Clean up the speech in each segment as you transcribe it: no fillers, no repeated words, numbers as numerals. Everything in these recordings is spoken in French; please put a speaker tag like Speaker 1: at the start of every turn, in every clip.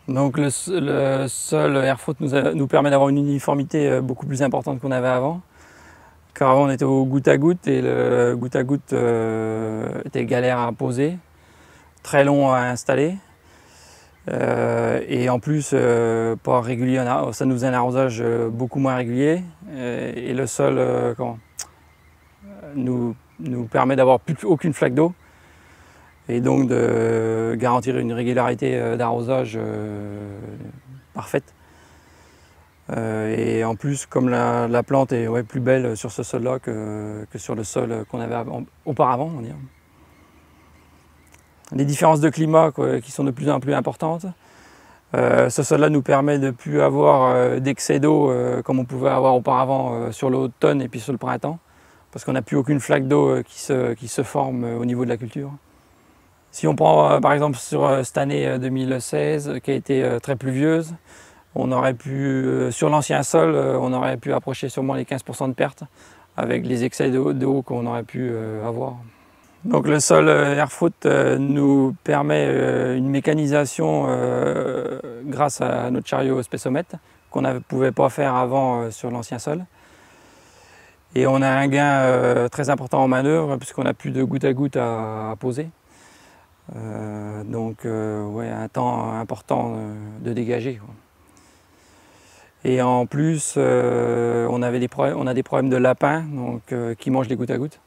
Speaker 1: Donc le sol Airfruit nous permet d'avoir une uniformité beaucoup plus importante qu'on avait avant. Car avant on était au goutte à goutte et le goutte à goutte était galère à poser, très long à installer. Et en plus, pas régulier, ça nous faisait un arrosage beaucoup moins régulier. Et le sol nous permet d'avoir aucune flaque d'eau. Et donc de garantir une régularité d'arrosage parfaite. Et en plus, comme la plante est plus belle sur ce sol-là que sur le sol qu'on avait auparavant, on va dire. Les différences de climat qui sont de plus en plus importantes. Ce sol-là nous permet de ne plus avoir d'excès d'eau comme on pouvait avoir auparavant sur l'automne et puis sur le printemps, parce qu'on n'a plus aucune flaque d'eau qui se forme au niveau de la culture. Si on prend par exemple sur cette année 2016 qui a été très pluvieuse, on aurait pu, sur l'ancien sol, on aurait pu approcher sûrement les 15% de pertes avec les excès d'eau qu'on aurait pu avoir. Donc le sol Airfruit nous permet une mécanisation grâce à notre chariot spécomètre qu'on ne pouvait pas faire avant sur l'ancien sol. Et on a un gain très important en manœuvre puisqu'on n'a plus de goutte à goutte à poser. Ouais, un temps important de dégager, quoi. Et en plus, on a des problèmes de lapins qui mangent les gouttes à gouttes.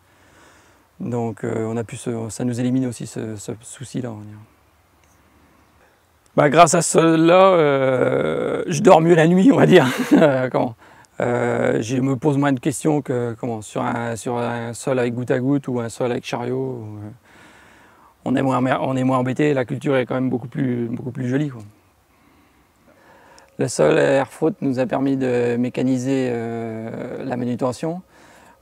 Speaker 1: Donc ça nous élimine aussi ce souci-là. Grâce à cela, je dors mieux la nuit, on va dire. Je me pose moins de questions que sur un sol avec goutte à goutte ou un sol avec chariot. On est moins embêté, la culture est quand même beaucoup plus jolie, quoi. Le sol Airfruit nous a permis de mécaniser la manutention.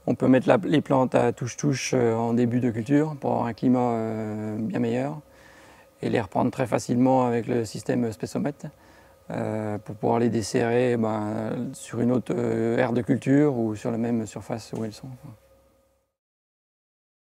Speaker 1: On peut mettre les plantes à touche-touche en début de culture pour avoir un climat bien meilleur et les reprendre très facilement avec le système spécomètre pour pouvoir les desserrer sur une autre aire de culture ou sur la même surface où elles sont.